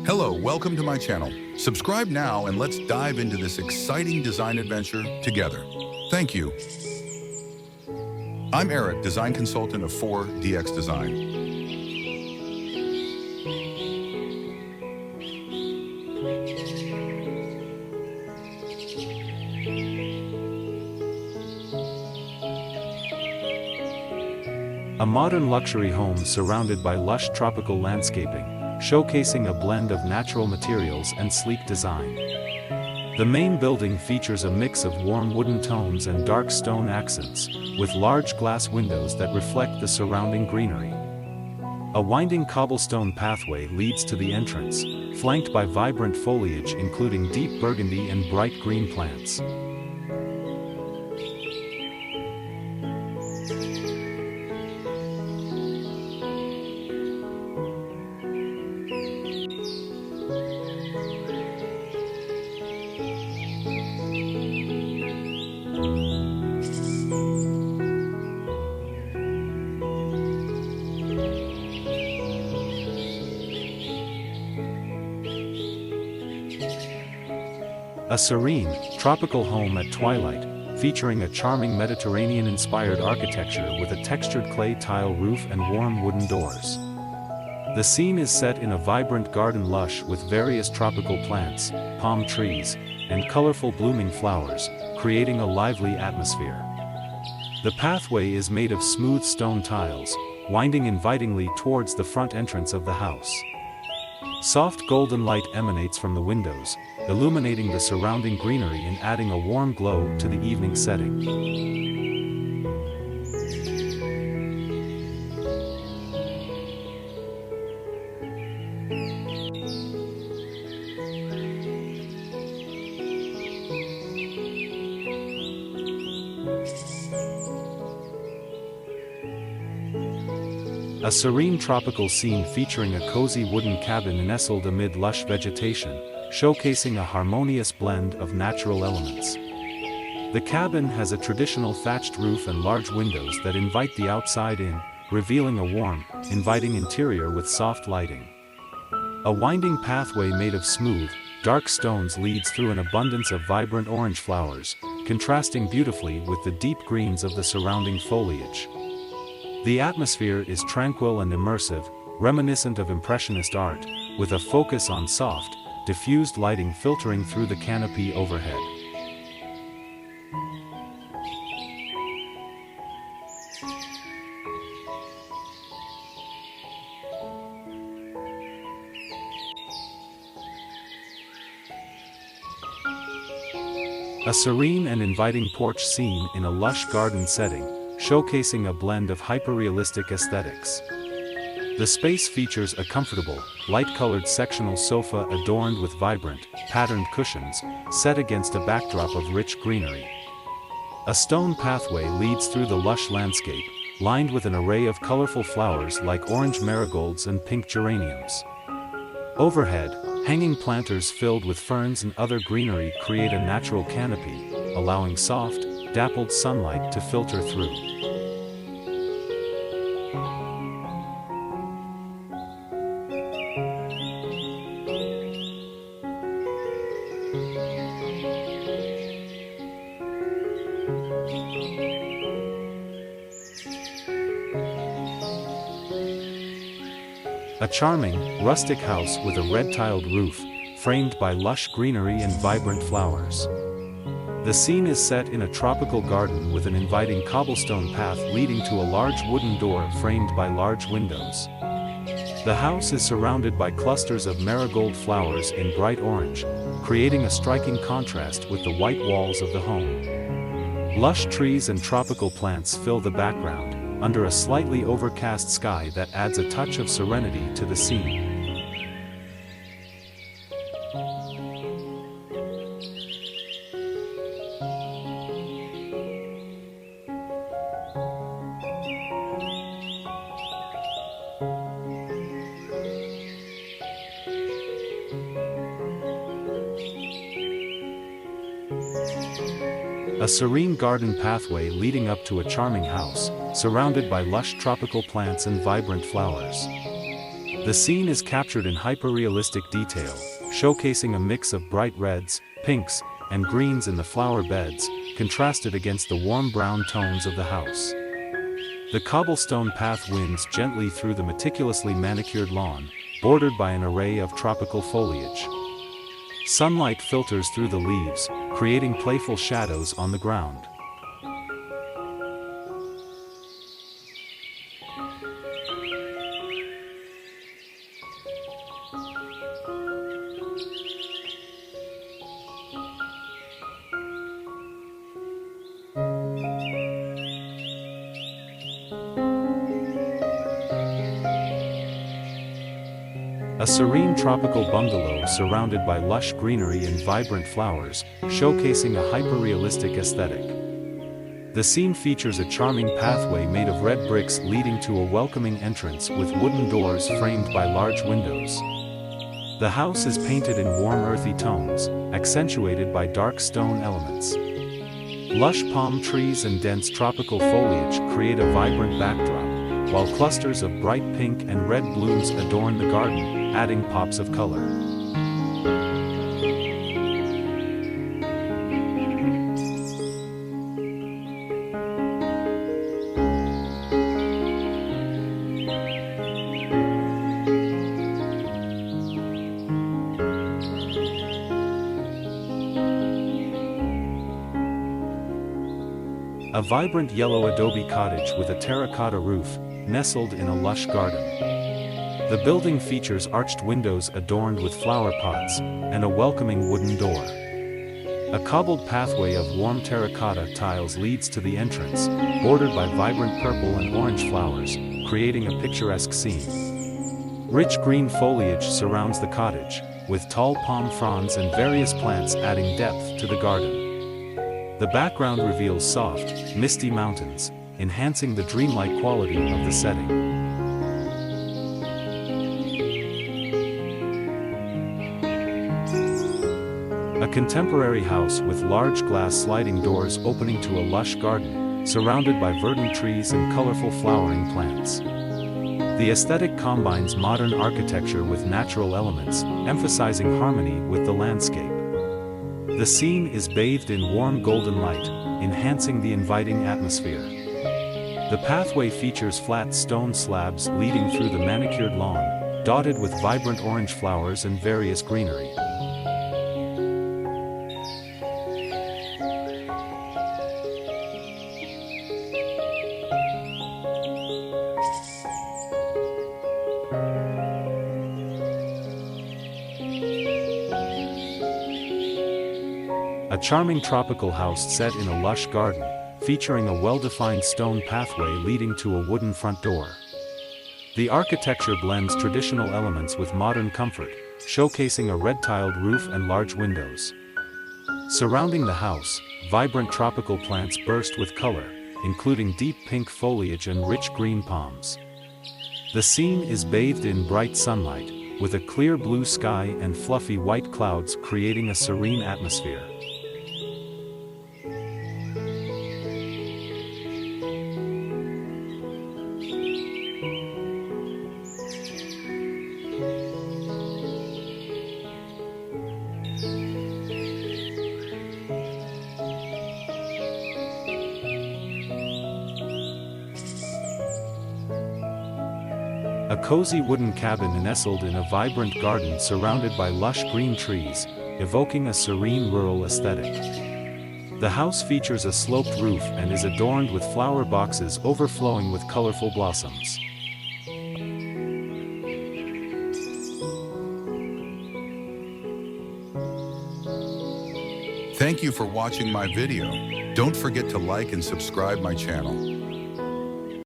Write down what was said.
Hello, welcome to my channel. Subscribe now and let's dive into this exciting design adventure together. Thank you. I'm Eric, design consultant of 4DX Design. A modern luxury home surrounded by lush tropical landscaping, showcasing a blend of natural materials and sleek design. The main building features a mix of warm wooden tones and dark stone accents, with large glass windows that reflect the surrounding greenery. A winding cobblestone pathway leads to the entrance, flanked by vibrant foliage including deep burgundy and bright green plants. A serene, tropical home at twilight, featuring a charming Mediterranean-inspired architecture with a textured clay tile roof and warm wooden doors. The scene is set in a vibrant garden lush with various tropical plants, palm trees, and colorful blooming flowers, creating a lively atmosphere. The pathway is made of smooth stone tiles, winding invitingly towards the front entrance of the house. Soft golden light emanates from the windows, illuminating the surrounding greenery and adding a warm glow to the evening setting. A serene tropical scene featuring a cozy wooden cabin nestled amid lush vegetation, showcasing a harmonious blend of natural elements. The cabin has a traditional thatched roof and large windows that invite the outside in, revealing a warm, inviting interior with soft lighting. A winding pathway made of smooth, dark stones leads through an abundance of vibrant orange flowers, contrasting beautifully with the deep greens of the surrounding foliage. The atmosphere is tranquil and immersive, reminiscent of Impressionist art, with a focus on soft, diffused lighting filtering through the canopy overhead. A serene and inviting porch scene in a lush garden setting, showcasing a blend of hyperrealistic aesthetics. The space features a comfortable, light-colored sectional sofa adorned with vibrant, patterned cushions, set against a backdrop of rich greenery. A stone pathway leads through the lush landscape, lined with an array of colorful flowers like orange marigolds and pink geraniums. Overhead, hanging planters filled with ferns and other greenery create a natural canopy, allowing soft, dappled sunlight to filter through. A charming, rustic house with a red-tiled roof, framed by lush greenery and vibrant flowers. The scene is set in a tropical garden with an inviting cobblestone path leading to a large wooden door framed by large windows. The house is surrounded by clusters of marigold flowers in bright orange, creating a striking contrast with the white walls of the home. Lush trees and tropical plants fill the background, under a slightly overcast sky that adds a touch of serenity to the scene. A serene garden pathway leading up to a charming house, surrounded by lush tropical plants and vibrant flowers. The scene is captured in hyperrealistic detail, showcasing a mix of bright reds, pinks, and greens in the flower beds, contrasted against the warm brown tones of the house. The cobblestone path winds gently through the meticulously manicured lawn, bordered by an array of tropical foliage. Sunlight filters through the leaves, creating playful shadows on the ground. A serene tropical bungalow surrounded by lush greenery and vibrant flowers, showcasing a hyperrealistic aesthetic. The scene features a charming pathway made of red bricks leading to a welcoming entrance with wooden doors framed by large windows. The house is painted in warm earthy tones, accentuated by dark stone elements. Lush palm trees and dense tropical foliage create a vibrant backdrop, while clusters of bright pink and red blooms adorn the garden, adding pops of color. A vibrant yellow adobe cottage with a terracotta roof, nestled in a lush garden. The building features arched windows adorned with flower pots, and a welcoming wooden door. A cobbled pathway of warm terracotta tiles leads to the entrance, bordered by vibrant purple and orange flowers, creating a picturesque scene. Rich green foliage surrounds the cottage, with tall palm fronds and various plants adding depth to the garden. The background reveals soft, misty mountains, enhancing the dreamlike quality of the setting. A contemporary house with large glass sliding doors opening to a lush garden, surrounded by verdant trees and colorful flowering plants. The aesthetic combines modern architecture with natural elements, emphasizing harmony with the landscape. The scene is bathed in warm golden light, enhancing the inviting atmosphere. The pathway features flat stone slabs leading through the manicured lawn, dotted with vibrant orange flowers and various greenery. A charming tropical house set in a lush garden, featuring a well-defined stone pathway leading to a wooden front door. The architecture blends traditional elements with modern comfort, showcasing a red-tiled roof and large windows. Surrounding the house, vibrant tropical plants burst with color, including deep pink foliage and rich green palms. The scene is bathed in bright sunlight, with a clear blue sky and fluffy white clouds creating a serene atmosphere. A cozy wooden cabin nestled in a vibrant garden surrounded by lush green trees, evoking a serene rural aesthetic. The house features a sloped roof and is adorned with flower boxes overflowing with colorful blossoms. Thank you for watching my video. Don't forget to like and subscribe my channel.